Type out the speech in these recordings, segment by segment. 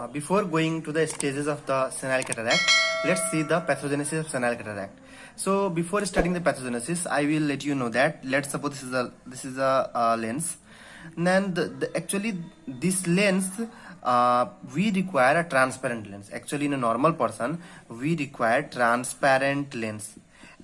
Before going to the stages of the senile cataract, let's see the pathogenesis of senile cataract. So before starting the pathogenesis, I will let you know that let's suppose this is a lens. Then actually this lens we require a transparent lens. Actually, in a normal person, we require transparent lens,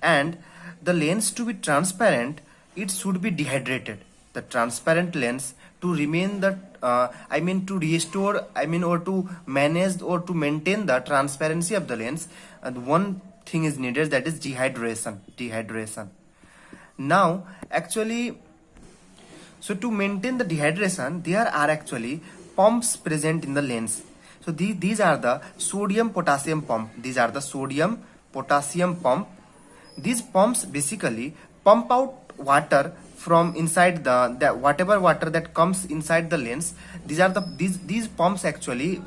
and the lens to be transparent, it should be dehydrated. The transparent lens to remain the to restore or to manage or to maintain the transparency of the lens, and one thing is needed, that is dehydration. Now actually, so to maintain the dehydration, there are actually pumps present in the lens. So these are the sodium potassium pump. These are the sodium potassium pump. These pumps basically pump out water from inside the whatever water that comes inside the lens. These pumps actually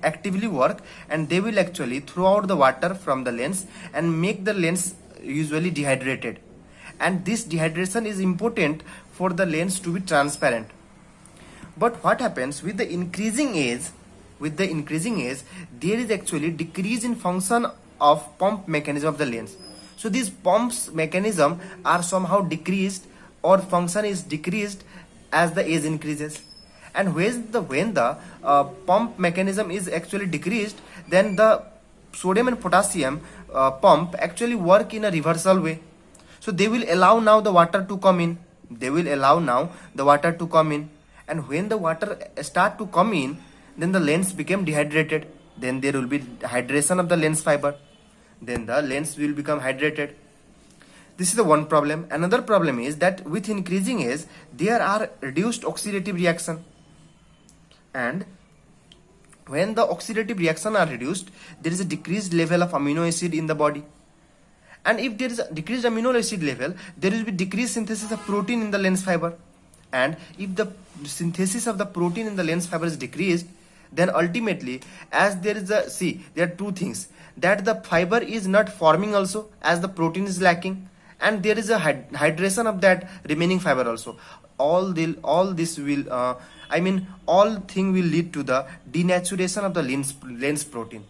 actively work, and they will actually throw out the water from the lens and make the lens usually dehydrated. And this dehydration is important for the lens to be transparent. But what happens with the increasing age? With the increasing age, there is actually decrease in function of pump mechanism of the lens. So these pumps mechanism are somehow decreased, or function is decreased as the age increases. And when the pump mechanism is actually decreased, then the sodium and potassium pump actually work in a reversal way. So they will allow now the water to come in. And when the water start to come in, then the lens became dehydrated. Then there will be hydration of the lens fiber. Then the lens will become hydrated. This is the one problem. Another problem is that with increasing age, there are reduced oxidative reaction. And when the oxidative reaction are reduced, there is a decreased level of amino acid in the body. And if there is a decreased amino acid level, there will be decreased synthesis of protein in the lens fiber. And if the synthesis of the protein in the lens fiber is decreased, then ultimately, as there are two things, that the fiber is not forming also, as the protein is lacking, and there is a hydration of that remaining fiber also. All thing will lead to the denaturation of the lens protein.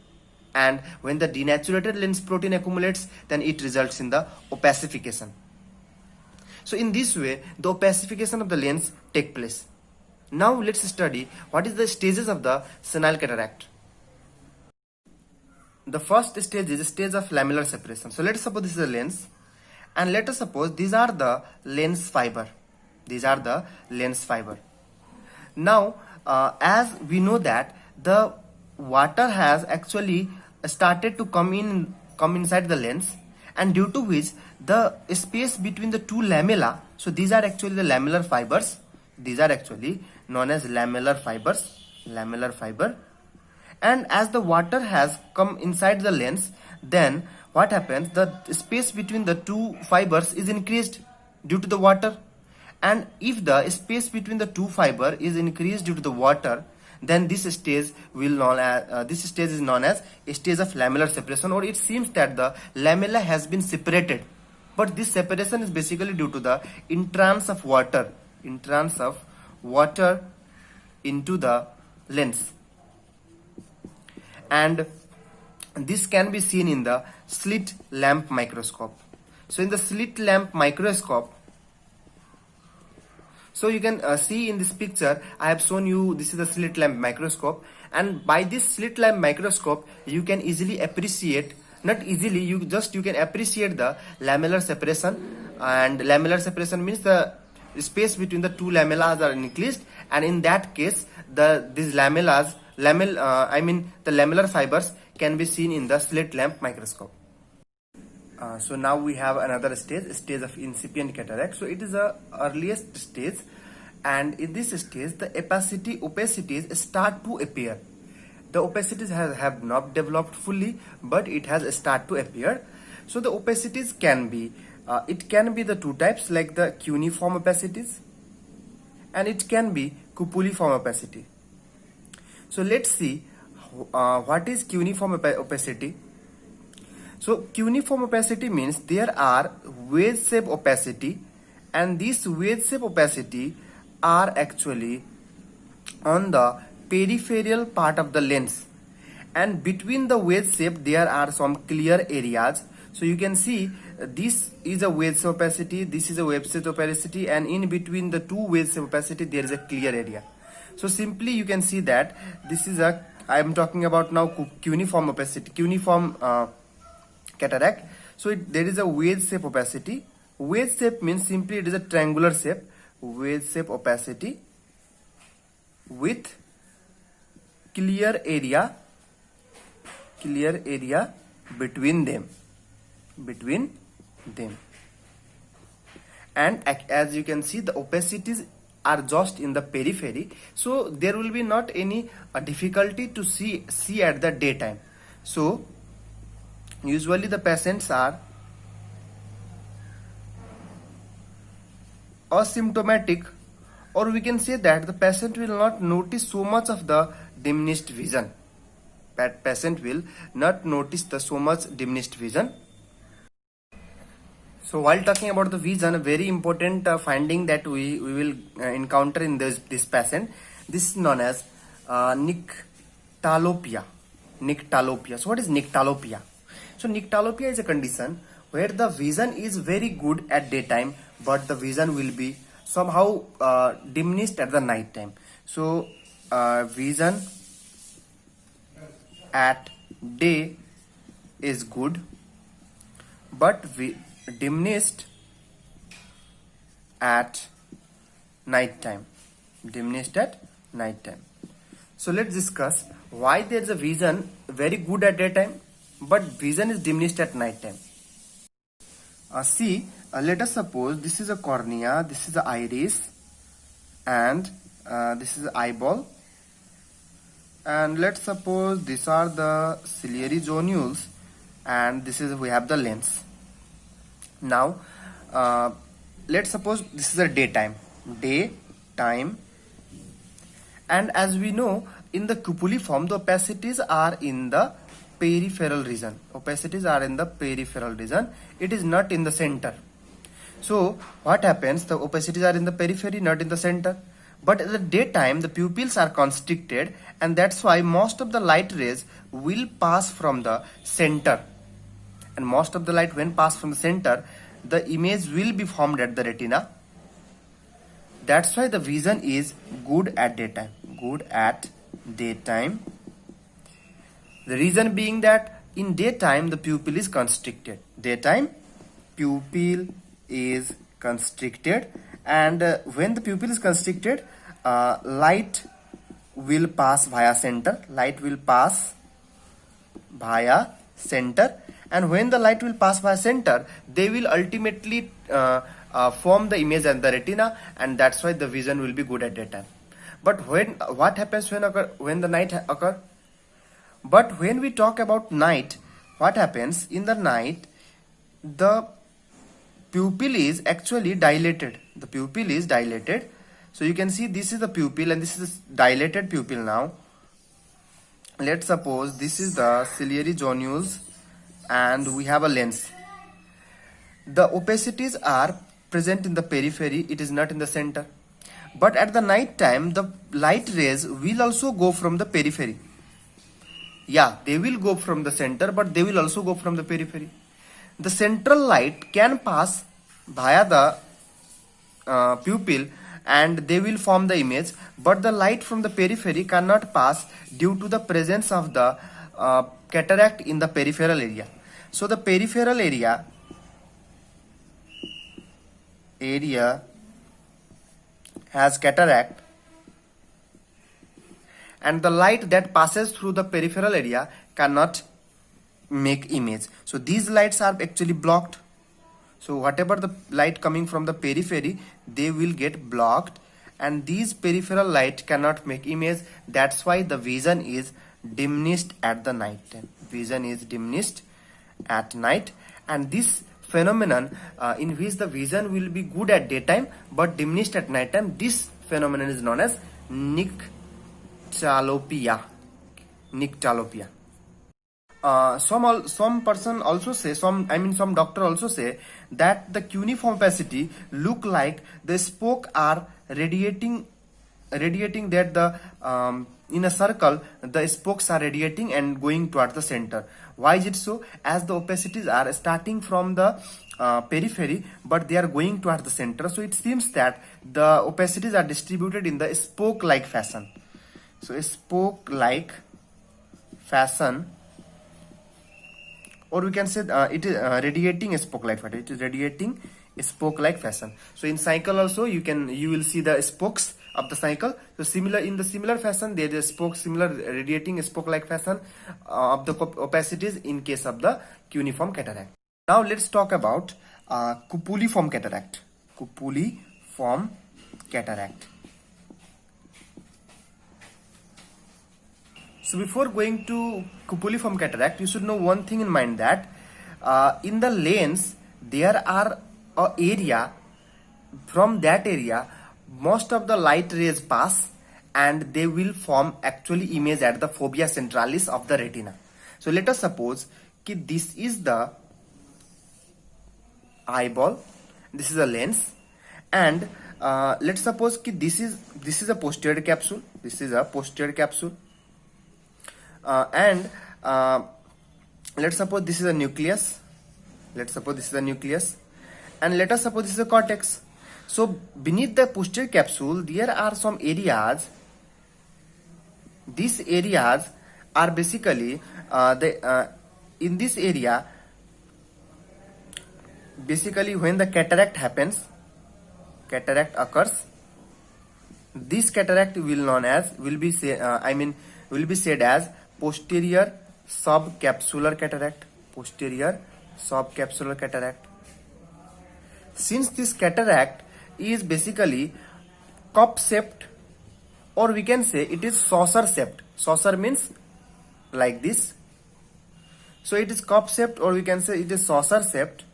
And when the denatured lens protein accumulates, then it results in the opacification. So in this way, the opacification of the lens take place. Now let's study what is the stages of the senile cataract. The first stage is the stage of lamellar separation. So let's suppose this is a lens, and let us suppose these are the lens fiber. Now, as we know that the water has actually started to come inside the lens, and due to which the space between the two lamella, so these are actually the lamellar fibers. These are actually known as lamellar fiber. And as the water has come inside the lens, then what happens? The space between the two fibers is increased due to the water. And if the space between the two fiber is increased due to the water, then this stage is known as a stage of lamellar separation, or it seems that the lamella has been separated. But this separation is basically due to the entrance of water into the lens. And this can be seen in the slit lamp microscope. So in the slit lamp microscope, so you can see in this picture, I have shown you, this is the slit lamp microscope, and by this slit lamp microscope, you can easily appreciate, not easily, you can appreciate the lamellar separation. And lamellar separation means the space between the two lamellas are increased, and in that case, the lamellar fibers can be seen in the slit lamp microscope. So now we have another stage of incipient cataract. So it is the earliest stage, and in this stage the opacities start to appear. The opacities have not developed fully, but it has started to appear. So the opacities can be the two types, like the cuneiform opacities, and it can be cupuliform opacity. So let's see what is cuneiform opacity. So cuneiform opacity means there are wedge shape opacity, and these wedge shape opacity are actually on the peripheral part of the lens, and between the wedge shape there are some clear areas. So you can see this is a wedge shape opacity, this is a wedge shape opacity, and in between the two wedge shape opacity there is a clear area. So simply you can see that this is a, I am talking about now cuneiform opacity, cuneiform cataract. So there is a wedge shape opacity. Wedge shape means simply it is a triangular shape, wedge shape opacity with clear area between them, and as you can see the opacities are just in the periphery, so there will be not any difficulty to see at the daytime. So usually the patients are asymptomatic, or we can say that the patient will not notice so much of the diminished vision. That patient will not notice the so much diminished vision. So while talking about the vision, a very important finding that we will encounter in this patient, this is known as nyctalopia. So what is nyctalopia? So nyctalopia is a condition where the vision is very good at daytime, but the vision will be somehow diminished at the night time. So vision at day is good, but diminished at night time. So let's discuss why there is a vision very good at daytime, but vision is diminished at night time. Let us suppose this is a cornea, this is the iris, and this is the eyeball, and let's suppose these are the ciliary zonules, and this is, we have the lens. Now let's suppose this is a daytime, and as we know in the cupuliform the opacities are in the peripheral region. It is not in the center. So what happens, the opacities are in the periphery, not in the center. But at the daytime the pupils are constricted, and that's why most of the light rays will pass from the center, and most of the light when pass from the center, the image will be formed at the retina. That's why the vision is good at daytime. The reason being that in daytime the pupil is constricted. And when the pupil is constricted, light will pass via center. And when the light will pass via center, they will ultimately form the image at the retina, and that's why the vision will be good at daytime. But what happens when the night occur? But when we talk about night, what happens in the night? The pupil is actually dilated. So you can see this is the pupil and this is the dilated pupil. Now let's suppose this is the ciliary zonules and we have a lens. The opacities are present in the periphery, it is not in the center. But at the night time, the light rays will also go from the periphery. Yeah, they will go from the center, but they will also go from the periphery. The central light can pass via the pupil and they will form the image, but the light from the periphery cannot pass due to the presence of the cataract in the peripheral area. So the peripheral area has cataract, and the light that passes through the peripheral area cannot make image. So these lights are actually blocked. So whatever the light coming from the periphery, they will get blocked, and these peripheral light cannot make image. That's why the vision is diminished at the night time. And this phenomenon in which the vision will be good at daytime but diminished at night time, this phenomenon is known as nyctalopia. Some person also say, some doctor also say that the cuneiform opacity look like the spoke are radiating that the in a circle, the spokes are radiating and going towards the center. Why is it so? As the opacities are starting from the periphery, but they are going towards the center. So it seems that the opacities are distributed in the spoke-like fashion. So a spoke-like fashion, or we can say it is radiating a spoke-like fashion. It is radiating a spoke-like fashion. So in cycle also you will see the spokes of the cycle. So in the similar fashion, there is spoke, similar radiating spoke-like fashion of the opacities in case of the cuneiform cataract. Now let's talk about cupuliform cataract. Cupuliform cataract. So before going to cupuliform cataract, you should know one thing in mind, that in the lens there are a area, from that area most of the light rays pass and they will form actually image at the fovea centralis of the retina. So let us suppose that this is the eyeball, this is a lens, and let's suppose that this is a posterior capsule, this is a posterior capsule, and let's suppose this is a nucleus, and let us suppose this is a cortex. So beneath the posterior capsule there are some areas. These areas are basically in this area, basically when the cataract occurs, this cataract will be said as posterior subcapsular cataract. Since this cataract is basically cup shaped, or we can say it is saucer shaped. Saucer means like this. So it is cup shaped, or we can say it is saucer shaped.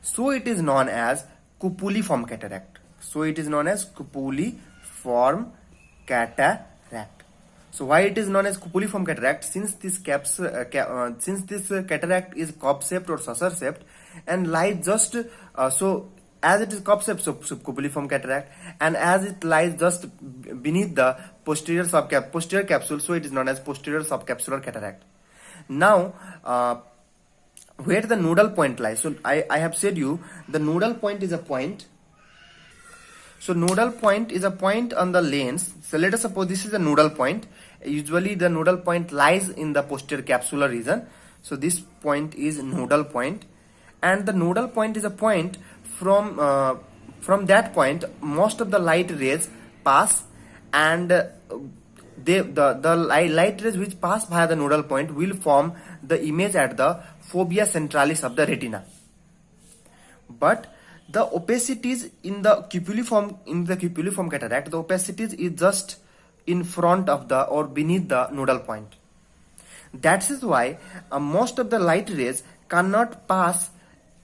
So it is known as cupuliform cataract. So why it is known as cupuliform cataract? Since this cataract is cup shaped or saucer shaped and lies just as it is cup shaped, so cupuliform cataract, and as it lies just beneath the posterior capsule, so it is known as posterior subcapsular cataract. Now where the nodal point lies, so I have said you the nodal point is a point. So nodal point is a point on the lens. So let us suppose this is a nodal point. Usually the nodal point lies in the posterior capsular region. So this point is nodal point, and the nodal point is a point from that point most of the light rays pass, and the light rays which pass via the nodal point will form the image at the fovea centralis of the retina. But the opacities in the cupuliform cataract, the opacities is just in front of the or beneath the nodal point. That is why most of the light rays cannot pass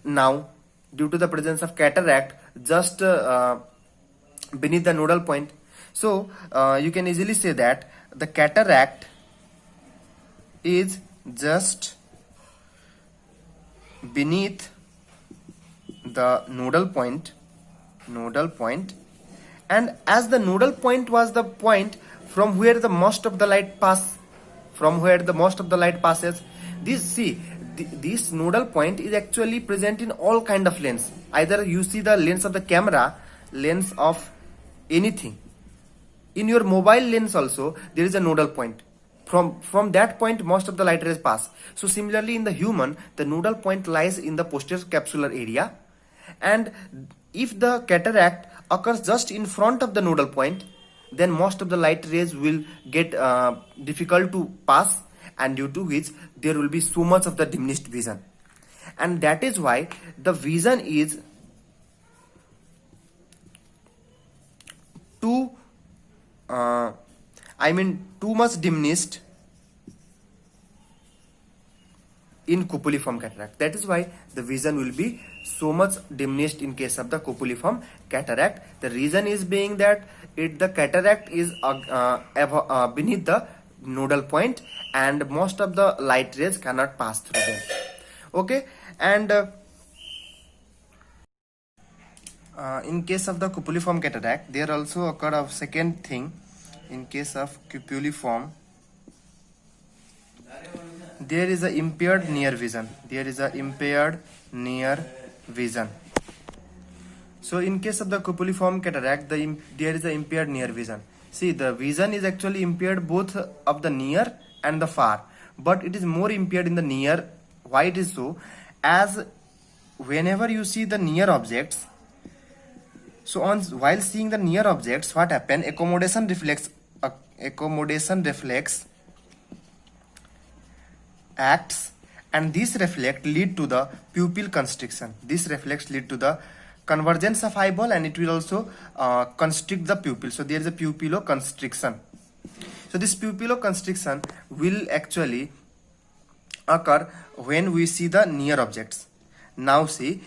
now due to the presence of cataract just beneath the nodal point. So you can easily say that the cataract is just beneath the nodal point, and as the nodal point was the point from where the most of the light passes, this nodal point is actually present in all kind of lens. Either you see the lens of the camera, lens of anything. In your mobile lens also there is a nodal point. From that point most of the light rays pass. So similarly in the human, the nodal point lies in the posterior capsular area, and if the cataract occurs just in front of the nodal point, then most of the light rays will get difficult to pass, and due to which there will be so much of the diminished vision. And that is why the vision is too much diminished in cupuliform cataract. That is why the vision will be so much diminished in case of the cupuliform cataract. The reason is being that the cataract is beneath the nodal point, and most of the light rays cannot pass through them. Okay, and in case of the cupuliform cataract, there also occur a second thing, in case of cupuliform, there is a impaired near vision. There is a impaired near vision. So in case of the cupuliform cataract, there is a impaired near vision. See, the vision is actually impaired both of the near and the far, but it is more impaired in the near. Why it is so? As whenever you see the near objects, so while seeing the near objects, what happen? Accommodation reflex acts, and this reflect lead to the pupil constriction. This reflex lead to the convergence of eyeball, and it will also constrict the pupil. So there is a pupilloconstriction. So this pupilloconstriction will actually occur when we see the near objects. Now see,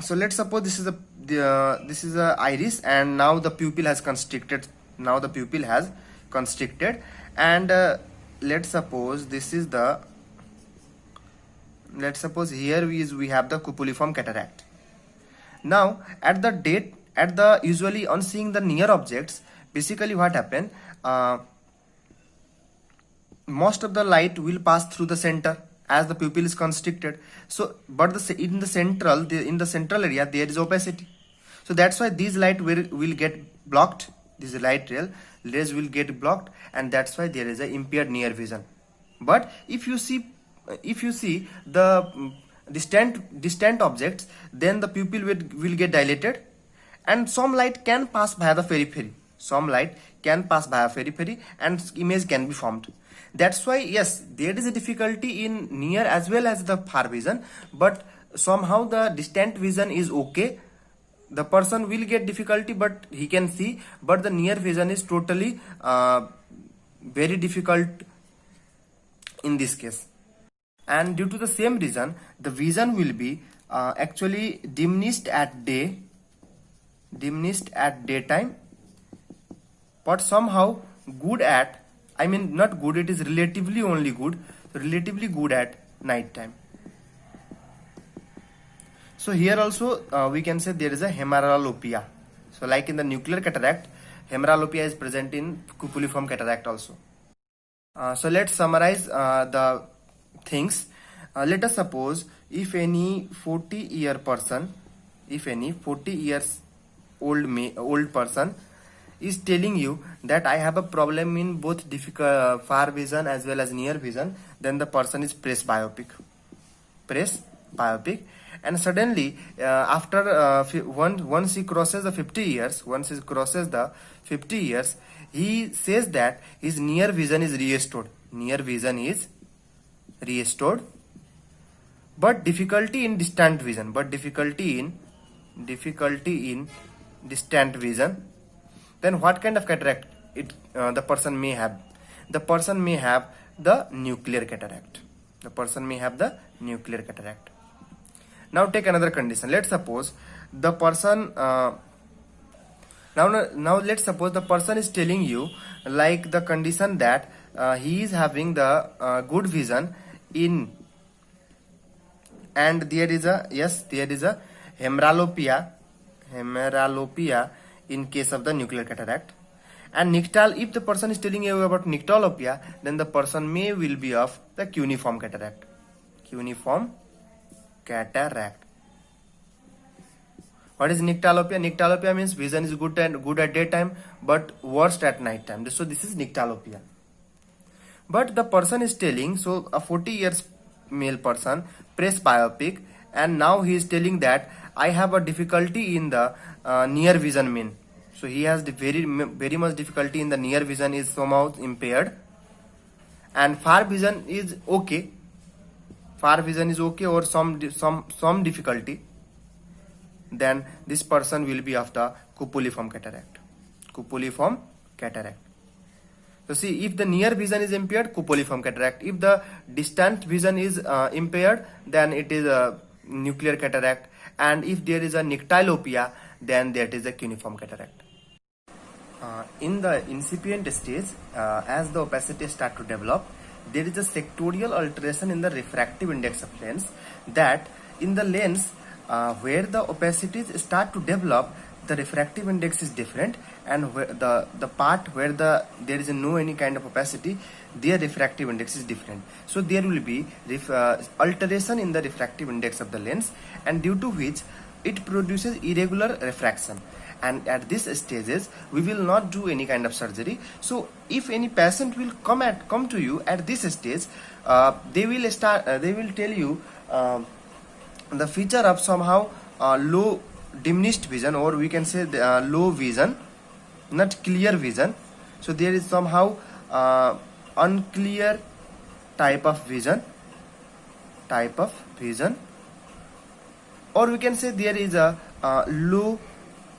so let's suppose this is a iris, and now the pupil has constricted. And let's suppose here we have the cupuliform cataract. Now usually on seeing the near objects, basically what happen? Most of the light will pass through the center as the pupil is constricted. So, but in the central area there is opacity. So that's why these light will get blocked. This light rays will get blocked, and that's why there is a impaired near vision. But if you see the distant objects, then the pupil will get dilated, and some light can pass via the periphery. And image can be formed. That's why, yes, there is a difficulty in near as well as the far vision, but somehow the distant vision is okay. The person will get difficulty, but he can see, but the near vision is totally very difficult in this case. And due to the same reason, the vision will be actually diminished at daytime, but somehow good at, not good, it is relatively good at night time. So here also we can say there is a hemeralopia. So like in the nuclear cataract, hemeralopia is present in cupuliform cataract also. So let's summarize the things. Let us suppose if any 40 years old person is telling you that I have a problem in both far vision as well as near vision, then the person is presbyopic. And suddenly once he crosses the 50 years, he says that his near vision is restored, but difficulty in distant vision. Then what kind of cataract the person may have? The person may have the nuclear cataract. Now take another condition. Let's suppose the person let's suppose the person is telling you like the condition that he is having the good vision in, and there is a hemeralopia in case of the nuclear cataract. And if the person is telling you about nyctalopia, then the person will be of the cuneiform cataract. What is nyctalopia? Nyctalopia means vision is good at daytime but worst at night time. So this is nyctalopia. But the person is telling, so a 40 years male person, presbyopic, and now he is telling that I have a difficulty in the near vision mean. So he has the very much difficulty in the near vision, is somehow impaired, and far vision is okay. Or some difficulty. Then this person will be of the cupuliform cataract. So see, if the near vision is impaired, cupuliform cataract. If the distant vision is impaired, then it is a nuclear cataract. And if there is a nyctalopia, then that is a cuneiform cataract. In the incipient stage, as the opacity start to develop, there is a sectorial alteration in the refractive index of lens, that in the lens where the opacities start to develop, the refractive index is different, and where the part where there is no any kind of opacity, their refractive index is different. So there will be alteration in the refractive index of the lens, and due to which it produces irregular refraction. And at these stages we will not do any kind of surgery. So if any patient will come to you at this stage, they will tell you the feature of somehow low diminished vision, or we can say low vision, not clear vision. So there is somehow unclear type of vision, or we can say there is a low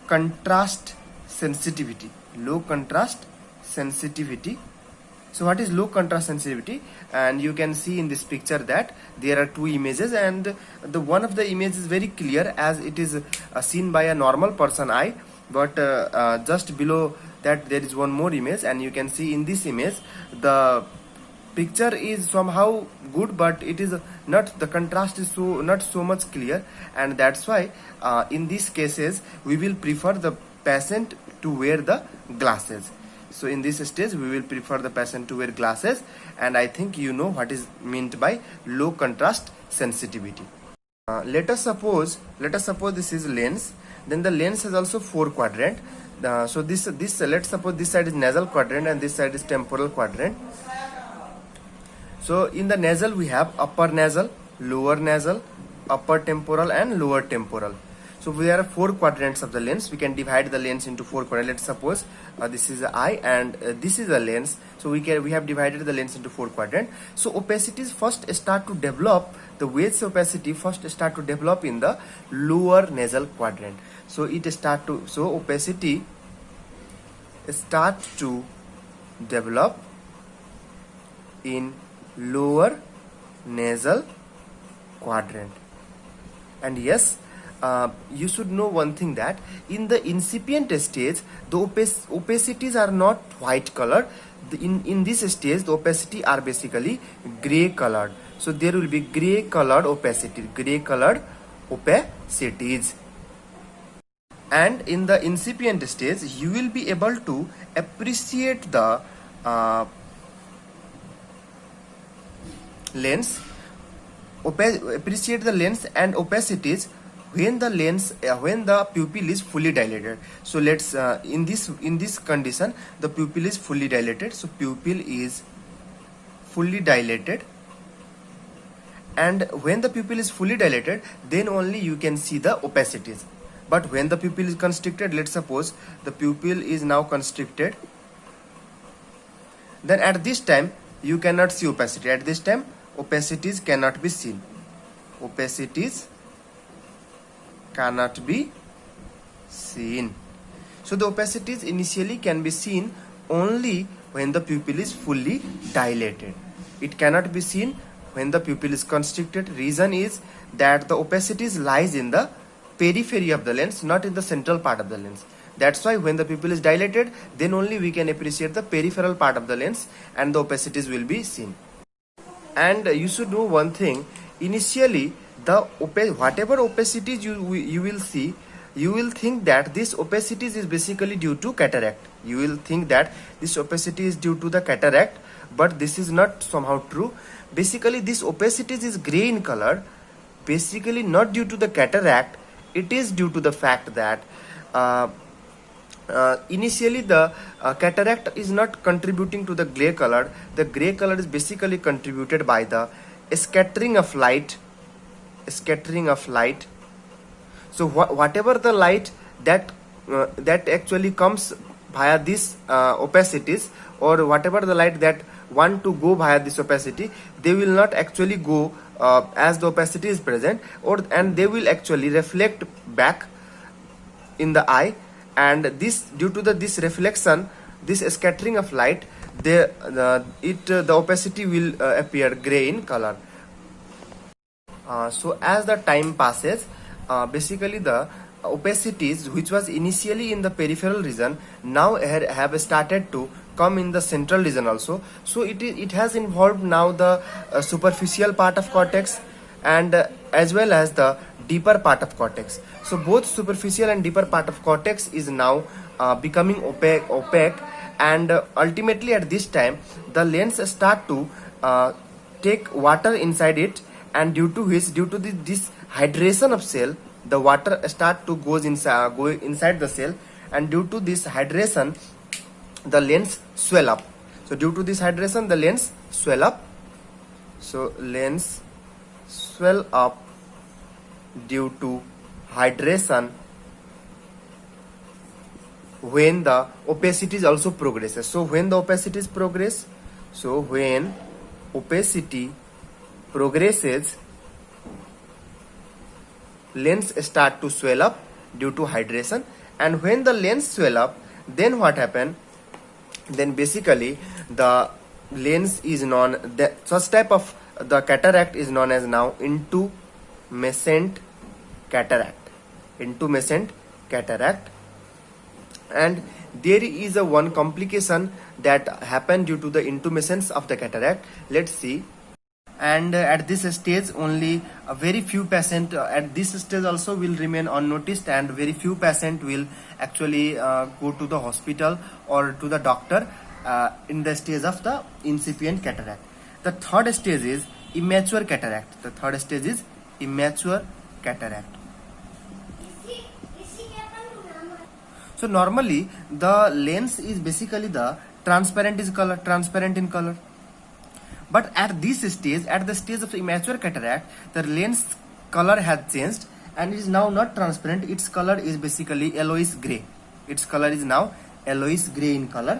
contrast sensitivity. So what is low contrast sensitivity? And you can see in this picture that there are two images, and the one of the image is very clear as it is seen by a normal person eye, but just below that there is one more image, and you can see in this image the picture is somehow good, but it is not, the contrast is not so much clear, and that's why in these cases we will prefer the patient to wear the glasses. So in this stage we will prefer the patient to wear glasses, and I think you know what is meant by low contrast sensitivity. Let us suppose this is lens. Then the lens has also 4 quadrant. So this let's suppose this side is nasal quadrant and this side is temporal quadrant. So in the nasal we have upper nasal, lower nasal, upper temporal and lower temporal. So there are 4 quadrants of the lens. We can divide the lens into 4 quadrants. Let's suppose this is the eye and this is the lens. So we have divided the lens into 4 quadrants. So opacities first start to develop, the wedge opacity first start to develop in the lower nasal quadrant. So opacity start to develop in lower nasal quadrant. And yes, you should know one thing, that in the incipient stage the opacities are not white color. In this stage the opacity are basically gray colored. So there will be gray colored opacities. And in the incipient stage you will be able to appreciate the lens and opacities when the pupil is fully dilated. So let's in this condition the pupil is fully dilated. So pupil is fully dilated, and when the pupil is fully dilated, then only you can see the opacities. But when the pupil is constricted, let's suppose the pupil is now constricted, then at this time you cannot see opacity. At this time opacities cannot be seen. So the opacities initially can be seen only when the pupil is fully dilated. It cannot be seen when the pupil is constricted. Reason is that the opacities lies in the periphery of the lens, not in the central part of the lens. That's why when the pupil is dilated, then only we can appreciate the peripheral part of the lens and the opacities will be seen. And you should know one thing, initially whatever opacities you will see, you will think that this opacities is basically due to cataract. You will think that this opacity is due to the cataract, but this is not somehow true. Basically this opacities is gray in color, basically not due to the cataract. It is due to the fact that initially the cataract is not contributing to the gray color. The gray color is basically contributed by the scattering of light. So whatever the light that actually comes via this opacities, or whatever the light that want to go via this opacity, they will not actually go as the opacity is present, and they will actually reflect back in the eye, and this due to this reflection, this scattering of light, the opacity will appear gray in color. So as the time passes, basically the opacities which was initially in the peripheral region now have started to come in the central region also. So it has involved now the superficial part of cortex, and as well as the deeper part of cortex. So both superficial and deeper part of cortex is now becoming opaque, and ultimately at this time the lens start to take water inside it, and due to this hydration of cell, the water start to go inside the cell, and due to this hydration the lens swell up. So due to this hydration the lens swell up. So lens swell up due to hydration when the opacity is also progresses. So when the opacity is progress, so when opacity progresses, lens start to swell up due to hydration, and when the lens swell up, then what happen? Then basically the lens is known, that such type of the cataract is known as now intumescent cataract. Intumescent cataract. And there is a one complication that happen due to the intumescence of the cataract. Let's see. And at this stage only a very few patient at this stage also will remain unnoticed, and very few patient will actually go to the hospital or to the doctor in the stage of the incipient cataract. The third stage is immature cataract. The third stage is immature cataract. So normally the lens is basically the transparent in color. But at this stage, at the stage of immature cataract, the lens color has changed and it is now not transparent. Its color is basically yellowish gray. Its color is now yellowish gray in color.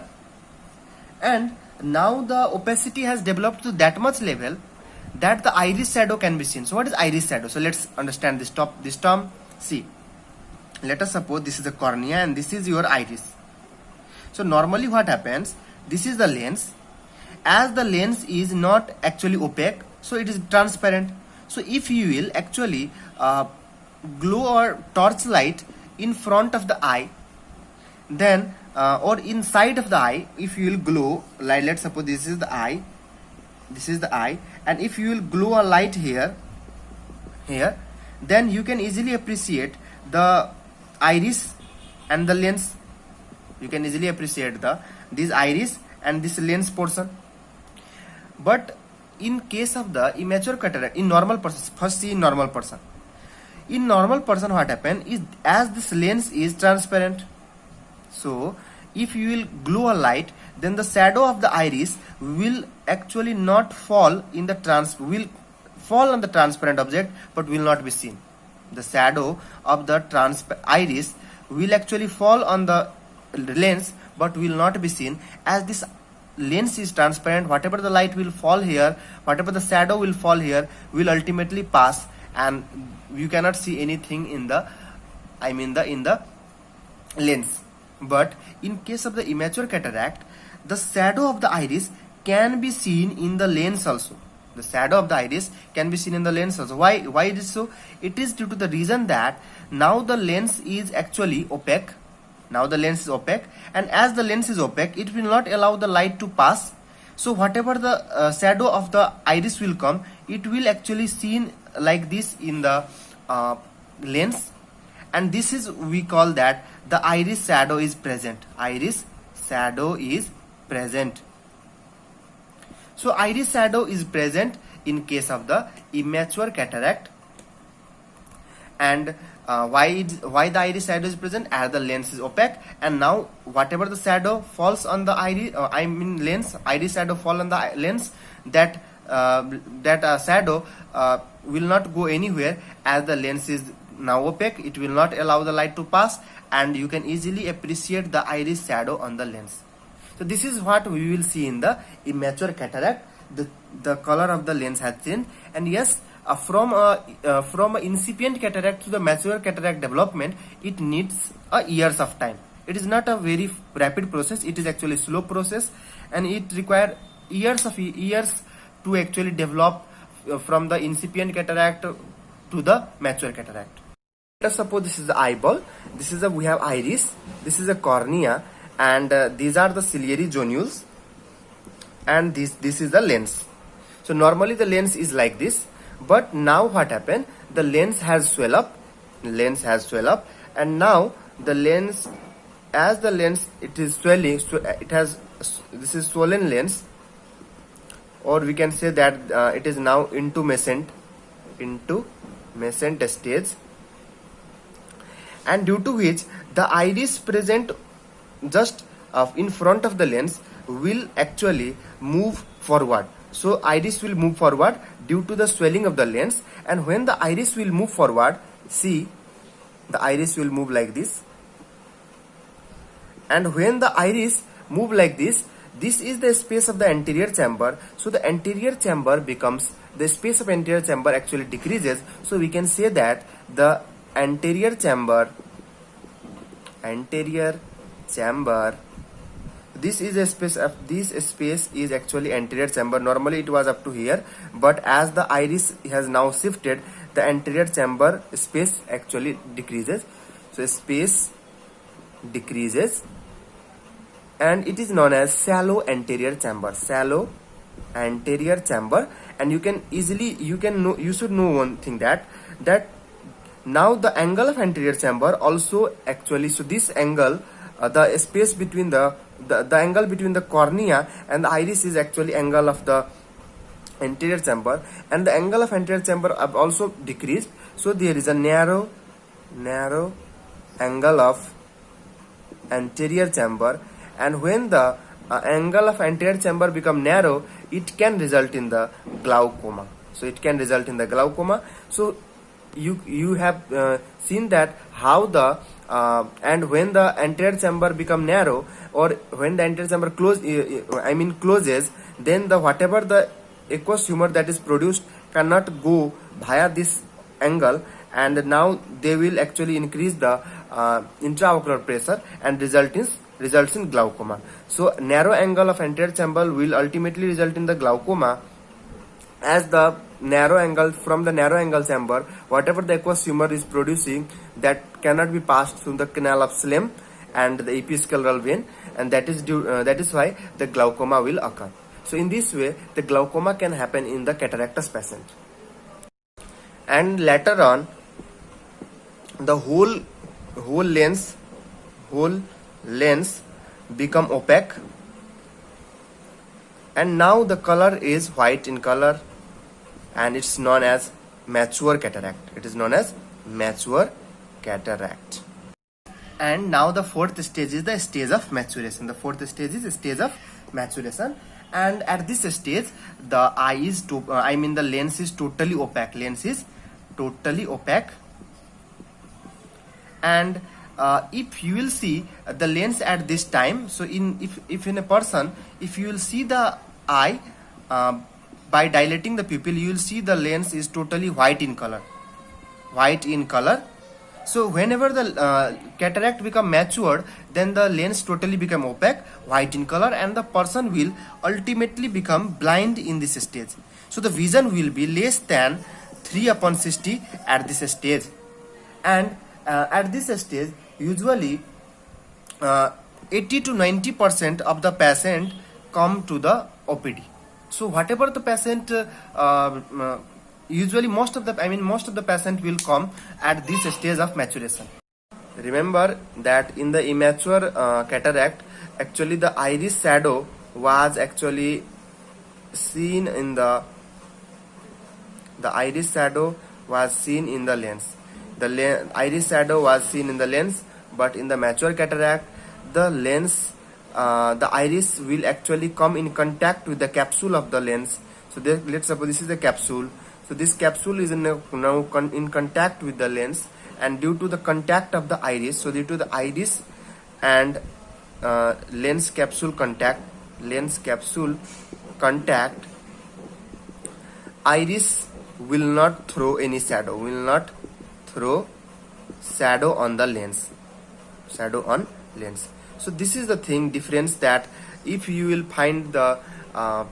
And now the opacity has developed to that much level that the iris shadow can be seen. So what is iris shadow? So let's understand this term. See, let us suppose this is the cornea and this is your iris. So normally what happens? This is the lens. As the lens is not actually opaque, so it is transparent. So if you will actually glow or torch light in front of the eye, then or inside of the eye, if you will glow, like let's suppose this is the eye, and if you will glow a light here, then you can easily appreciate the iris and the lens. You can easily appreciate this iris and this lens portion. But in case of the immature cataract, in normal person, first see in normal person. In normal person, what happen is as this lens is transparent, so if you will glow a light, then the shadow of the iris will actually not fall in the will fall on the transparent object, but will not be seen. The shadow of the iris will actually fall on the lens, but will not be seen. As this lens is transparent, whatever the light will fall here, whatever the shadow will fall here, will ultimately pass, and you cannot see anything in the lens. But in case of the immature cataract, the shadow of the iris can be seen in the lens also. The shadow of the iris can be seen in the lens also. Why it is so? It is due to the reason that now the lens is actually opaque. Now the lens is opaque, and as the lens is opaque, it will not allow the light to pass. So whatever the shadow of the iris will come, it will actually seen like this in the lens, and this is, we call that the iris shadow is present. Iris shadow is present. So iris shadow is present in case of the immature cataract. And why the iris shadow is present? As the lens is opaque, and now whatever the shadow falls on the iris, lens, iris shadow fall on the lens, that shadow will not go anywhere. As the lens is now opaque, it will not allow the light to pass, and you can easily appreciate the iris shadow on the lens. So this is what we will see in the immature cataract. The color of the lens has changed, and yes, from a incipient cataract to the mature cataract development, it needs years of time. It is not a very rapid process. It is actually a slow process, and it requires years to actually develop from the incipient cataract to the mature cataract. Let us suppose this is the eyeball. We have iris. This is a cornea, and these are the ciliary zonules, and this is the lens. So normally the lens is like this, But now what happened? The lens has swell up, and now the lens, as the lens it is swelling, it has, this is swollen lens, or we can say that it is now intumescent stage, and due to which the iris present just in front of the lens will actually move forward. So iris will move forward due to the swelling of the lens, and when the iris will move forward, see, the iris will move like this, and when the iris move like this is the space of the anterior chamber. So the anterior chamber becomes, the space of anterior chamber actually decreases. So we can say that the anterior chamber, this is a space of, this space is actually anterior chamber. Normally it was up to here, but as the iris has now shifted, the anterior chamber space actually decreases. So space decreases, and it is known as shallow anterior chamber, and you can easily, you should know one thing, that now the angle of anterior chamber also actually, so this angle, the space between the angle between the cornea and the iris is actually angle of the anterior chamber, and the angle of anterior chamber have also decreased. So there is a narrow angle of anterior chamber, and when the angle of anterior chamber become narrow, it can result in the glaucoma. So you have seen that how the and when the anterior chamber become narrow, or when the anterior chamber closes, then the whatever the aqueous humor that is produced cannot go via this angle, and now they will actually increase the intraocular pressure and results in glaucoma. So narrow angle of anterior chamber will ultimately result in the glaucoma, as the narrow angle, from the narrow angle chamber, whatever the aqueous humor is producing, that cannot be passed through the canal of Schlemm and the episcleral vein, and that is why the glaucoma will occur. So in this way, the glaucoma can happen in the cataractous patient, and later on the whole lens become opaque, and now the color is white in color, and it's known as mature cataract. And now the fourth stage is the stage of maturation. And at this stage, the the lens is totally opaque. And if you will see the lens at this time, so if in a person, if you will see the eye by dilating the pupil, you will see the lens is totally white in color. So whenever the cataract become matured, then the lens totally become opaque, white in color, and the person will ultimately become blind in this stage. So the vision will be less than 3/60 at this stage, and at this stage usually 80 to 90% of the patient come to the OPD. So whatever the patient usually most of the patient will come at this stage of maturation. Remember that in the immature cataract, actually the iris shadow was actually seen in the iris shadow was seen in the lens. The iris shadow was seen in the lens, but in the mature cataract, the lens, the iris will actually come in contact with the capsule of the lens. So let's suppose this is the capsule. So this capsule is now in contact with the lens, and due to the contact of the iris, so due to the iris and lens capsule contact, iris will not throw any shadow, on the lens. So this is the difference, that if you will find the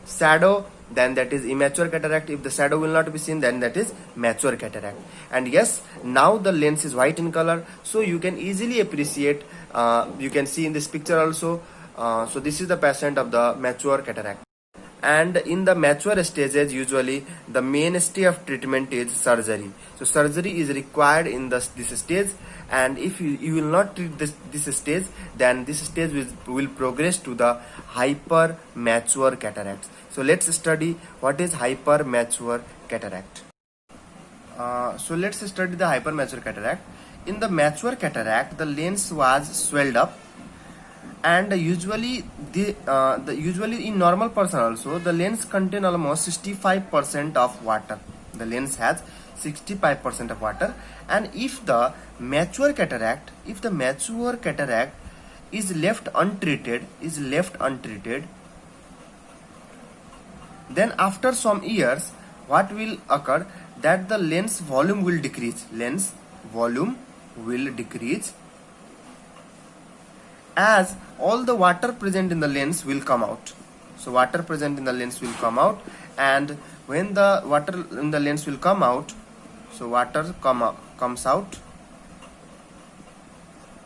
shadow, then that is immature cataract. If the shadow will not be seen, then that is mature cataract. And yes, now the lens is white in color, so you can easily appreciate, you can see in this picture also. So this is the patient of the mature cataract. And in the mature stages, usually the mainstay of treatment is surgery. So surgery is required in this stage, and if you will not treat this stage, then this stage will progress to the hyper mature cataracts. So let's study what is hyper mature cataract. So let's study the hyper mature cataract. In the mature cataract, the lens was swelled up, and usually usually in normal person also the lens contain almost 65% of water. The lens has 65% of water. And if the mature cataract is left untreated, then after some years what will occur, that the lens volume will decrease, as all the water present in the lens will come out. So water present in the lens will come out, and when the water in the lens will come out, so water comes out,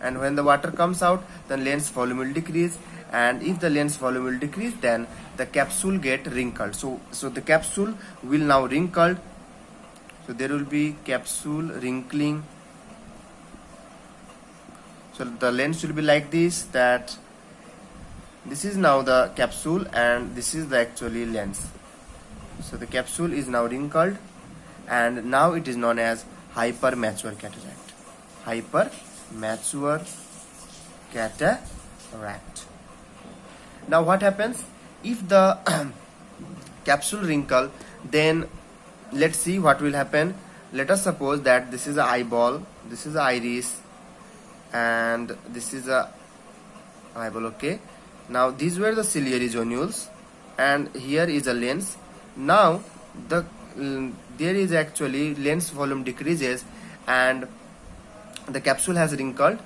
and when the water comes out, the lens volume will decrease, and if the lens volume will decrease, then the capsule get wrinkled. So the capsule will now wrinkled, so there will be capsule wrinkling. So the lens will be like this, that this is now the capsule and this is the actually lens. So the capsule is now wrinkled, and now it is known as hyper mature cataract. Hyper mature cataract. Now what happens if the capsule wrinkle? Then let's see what will happen. Let us suppose that this is an eyeball, this is an iris, and this is a eyeball. Okay, now these were the ciliary zonules, and here is a lens. Now there is actually lens volume decreases, and the capsule has wrinkled,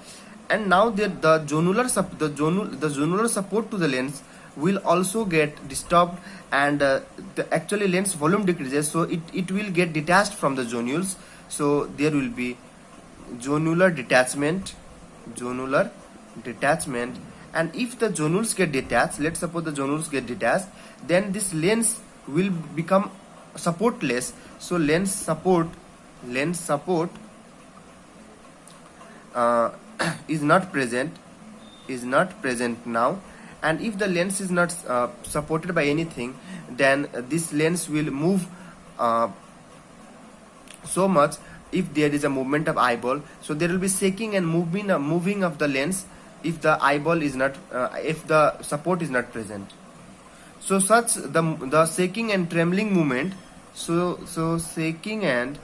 and now the zonular support to the lens will also get disturbed, and the actually lens volume decreases, so it will get detached from the zonules. So there will be zonular detachment, and if the zonules get detached, let's suppose the zonules get detached, then this lens will become supportless. So lens support is not present now. And if the lens is not supported by anything, then this lens will move so much. If there is a movement of eyeball, so there will be shaking and moving of the lens if the eyeball is not if the support is not present. So such the shaking and trembling movement, so shaking and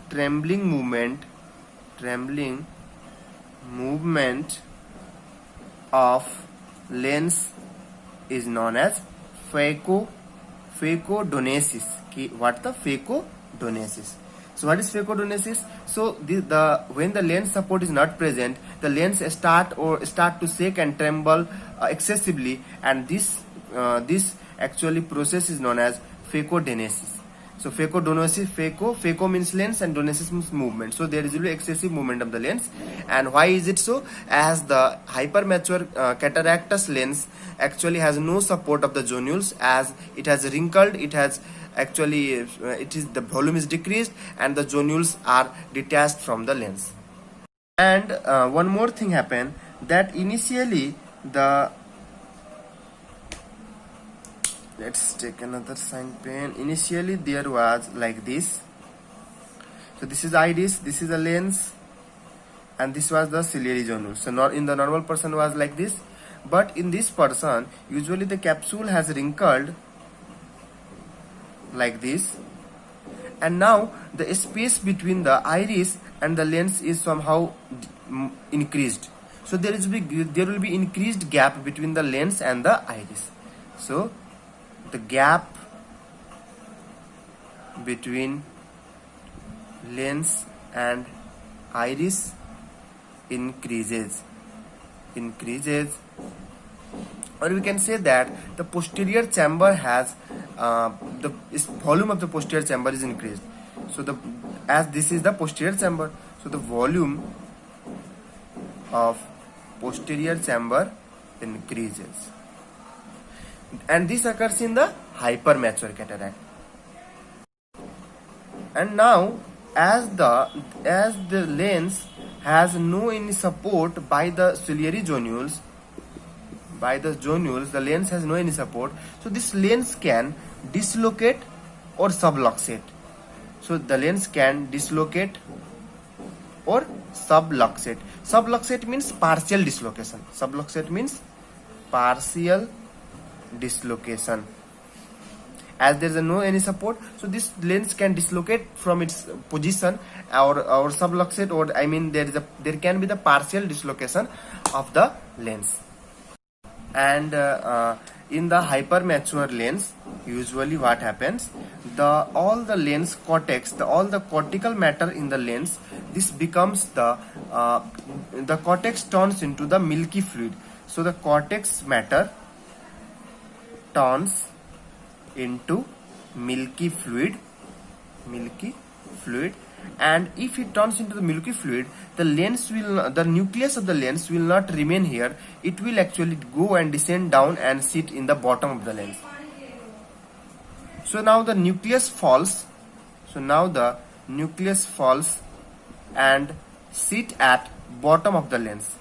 trembling movement of lens is known as phacodonesis. What the phacodonesis? So what is phacodonesis? So when the lens support is not present, the lens start to shake and tremble excessively, and this actually process is known as phacodonesis. So phacodonesis, phaco means lens and donesis means movement. So there is really excessive movement of the lens. And why is it so? As the hypermature cataractous lens actually has no support of the zonules, as it has wrinkled, it has actually the volume is decreased, and the zonules are detached from the lens. And one more thing happened, that initially let's take another sign pen. Initially there was like this. So this is iris, this is a lens, and this was the ciliary zonule. So not in the normal person was like this, but in this person usually the capsule has wrinkled like this, and now the space between the iris and the lens is somehow increased. So there will be increased gap between the lens and the iris. So the gap between lens and iris increases, or we can say that the posterior chamber has the volume of the posterior chamber is increased. So as this is the posterior chamber, so the volume of posterior chamber increases, and this occurs in the hypermature cataract. And now, as the lens has no any support by the ciliary zonules, the lens has no any support, so this lens can dislocate or subluxate. So the lens can dislocate or subluxate. Subluxate means partial dislocation. Subluxate means partial dislocation. As there is no any support, so this lens can dislocate from its position, or subluxate, or I mean there can be the partial dislocation of the lens. And in the hypermature lens, usually what happens, all the lens cortex, all the cortical matter in the lens, this becomes the cortex turns into the milky fluid. So the cortex matter turns into milky fluid, and if it turns into the milky fluid, the nucleus of the lens will not remain here. It will actually go and descend down and sit in the bottom of the lens. So now the nucleus falls. And sit at bottom of the lens.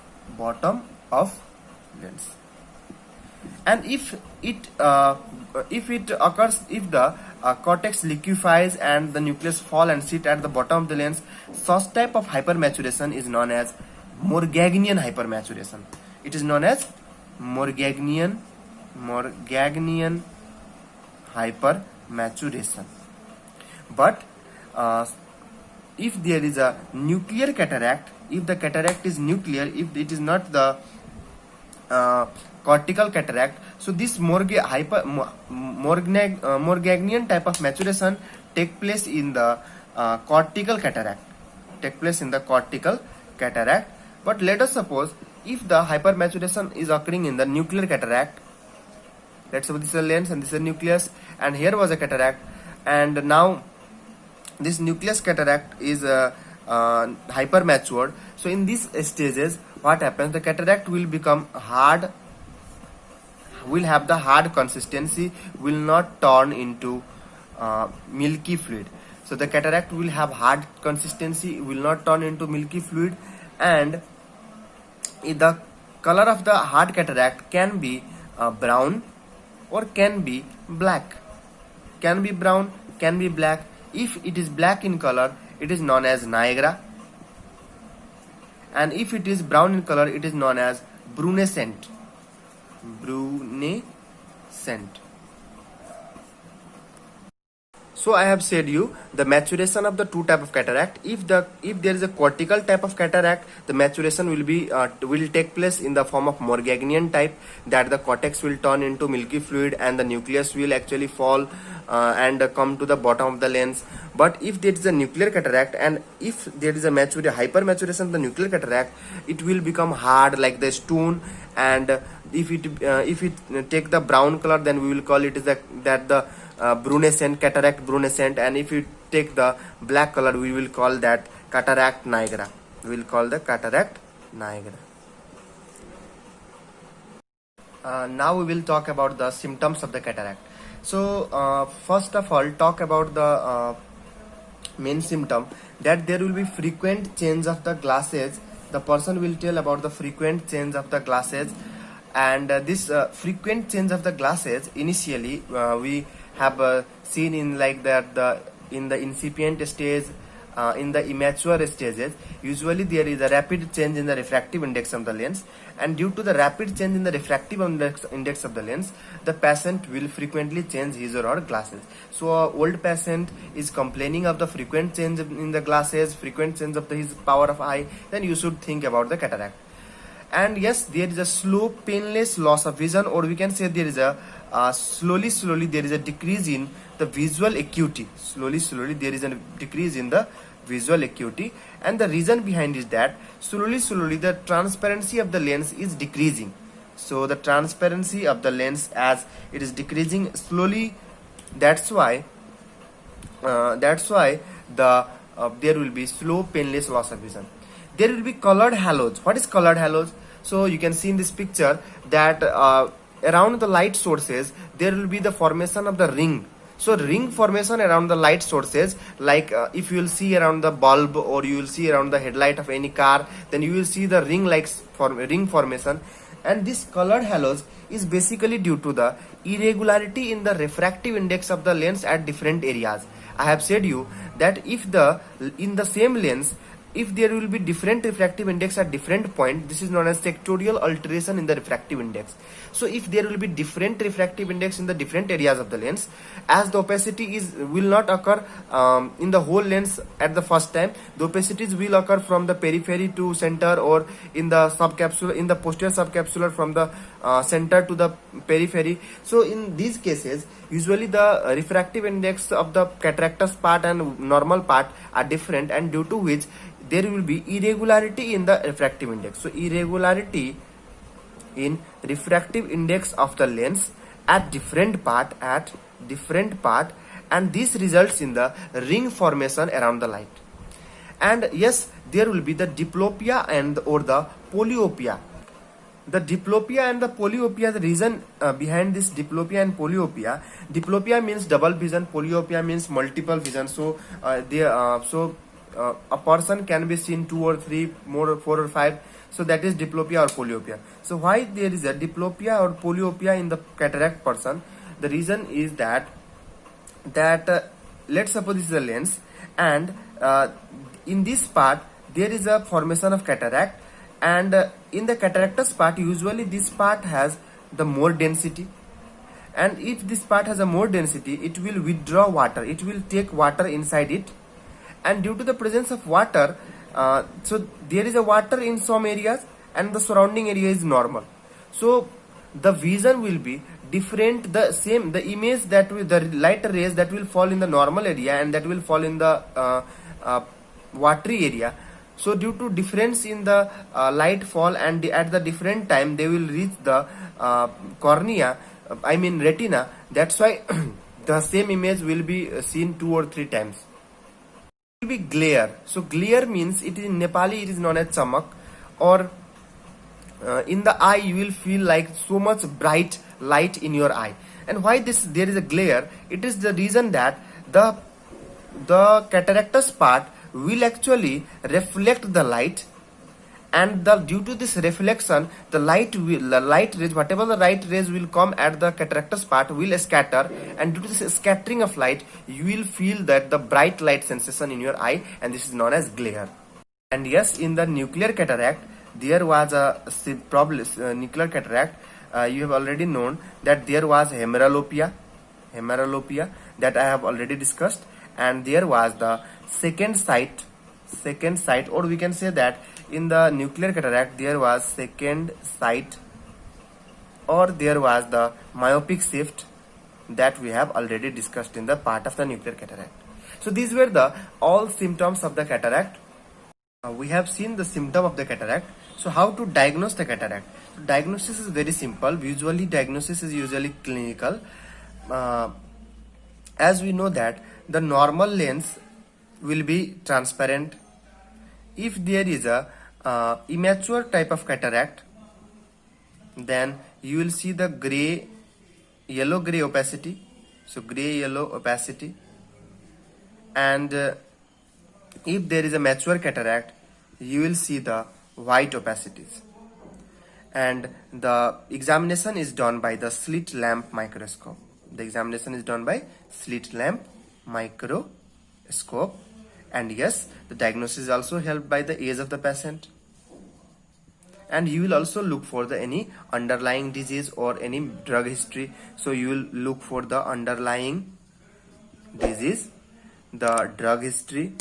And if the cortex liquefies and the nucleus fall and sit at the bottom of the lens, such type of hypermaturation is known as Morgagnian hypermaturation. It is known as Morgagnian hypermaturation. But if there is a nuclear cataract, if the cataract is nuclear, if it is not the cortical cataract, so this Morgagnian type of maturation take place in the cortical cataract. But let us suppose if the hypermaturation is occurring in the nuclear cataract. Let's suppose this is a lens and this is a nucleus, and here was a cataract, and now this nucleus cataract is hypermatured. So in these stages, what happens? The cataract will become hard, will have the hard consistency, will not turn into milky fluid. So the cataract will have hard consistency, will not turn into milky fluid, and the color of the hard cataract can be brown or can be black. Can be brown, can be black. If it is black in color, it is known as Niagara, and if it is brown in color, it is known as brunescent. So I have said you the maturation of the two type of cataract. If there is a cortical type of cataract, the maturation will take place in the form of Morgagnian type, that the cortex will turn into milky fluid and the nucleus will actually fall and come to the bottom of the lens. But if there is a nuclear cataract, and if there is a hypermaturation of the nuclear cataract, it will become hard like the stone, and if it take the brown color, then we will call it the brunescent, cataract brunescent, and if you take the black color, we will call that cataract Niagara. Now we will talk about the symptoms of the cataract. So first of all, talk about the main symptom, that there will be frequent change of the glasses. The person will tell about the frequent change of the glasses, and this frequent change of the glasses, initially we have seen in like that in the incipient stage, in the immature stages, usually there is a rapid change in the refractive index of the lens, and due to the rapid change in the refractive index of the lens, the patient will frequently change his or her glasses. So old patient is complaining of the frequent change in the glasses, frequent change of his power of eye, then you should think about the cataract. And yes, there is a slow painless loss of vision, or we can say there is a slowly there is a decrease in the visual acuity. Slowly there is a decrease in the visual acuity, and the reason behind is that slowly the transparency of the lens is decreasing. So the transparency of the lens, as it is decreasing slowly, that's why there will be slow painless loss of vision. There will be colored halos. What is colored halos? So you can see in this picture that around the light sources there will be the formation of the ring. So ring formation around the light sources, like if you will see around the bulb or you will see around the headlight of any car, then you will see the ring formation. And this colored halos is basically due to the irregularity in the refractive index of the lens at different areas. I have said you that if in the same lens, if there will be different refractive index at different point, this is known as sectorial alteration in the refractive index. So if there will be different refractive index in the different areas of the lens, as the opacity will not occur in the whole lens at the first time, the opacities will occur from the periphery to center, or in the subcapsular, in the posterior subcapsular from the center to the periphery. So in these cases, usually the refractive index of the cataractous part and normal part are different, and due to which there will be irregularity in the refractive index. So irregularity in refractive index of the lens at different part, and this results in the ring formation around the light. And yes, there will be the diplopia or the polyopia. The diplopia and the polyopia, the reason behind this diplopia and diplopia means double vision, polyopia means multiple vision. So a person can be seen 2 or 3, more, 4 or 5. So that is diplopia or polyopia. So why there is a diplopia or polyopia in the cataract person? The reason is that let's suppose this is a lens, and in this part there is a formation of cataract, and in the cataractous part usually this part has the more density, and if this part has a more density, it will withdraw water, it will take water inside it. And due to the presence of water, so there is a water in some areas and the surrounding area is normal. So the vision will be different, the image that will, the light rays that will fall in the normal area and that will fall in the watery area. So due to difference in the light fall, and at the different time they will reach the cornea, retina. That's why the same image will be seen 2 or 3 times. Will be glare. So glare means, it is in Nepali it is known as chamak, or in the eye you will feel like so much bright light in your eye. And why there is a glare? It is the reason that the cataractous part will actually reflect the light, and due to this reflection, the light rays, whatever the light rays will come at the cataractous part will scatter, and due to this scattering of light, you will feel that the bright light sensation in your eye, and this is known as glare. And yes, in the nuclear cataract, there was a problem. Nuclear cataract, you have already known that there was hemeralopia that I have already discussed, and there was the second sight, or we can say that in the nuclear cataract there was second sight, or there was the myopic shift that we have already discussed in the part of the nuclear cataract. So these were the all symptoms of the cataract. We have seen the symptom of the cataract. So how to diagnose the cataract? So diagnosis is very simple. Usually diagnosis is usually clinical. As we know that the normal lens will be transparent. If there is a immature type of cataract, then you will see the yellow-gray opacity. So gray-yellow opacity. And if there is a mature cataract, you will see the white opacities. And the examination is done by the slit lamp microscope. And yes, the diagnosis is also helped by the age of the patient. And you will also look for any underlying disease or any drug history. So you will look for the underlying disease, the drug history,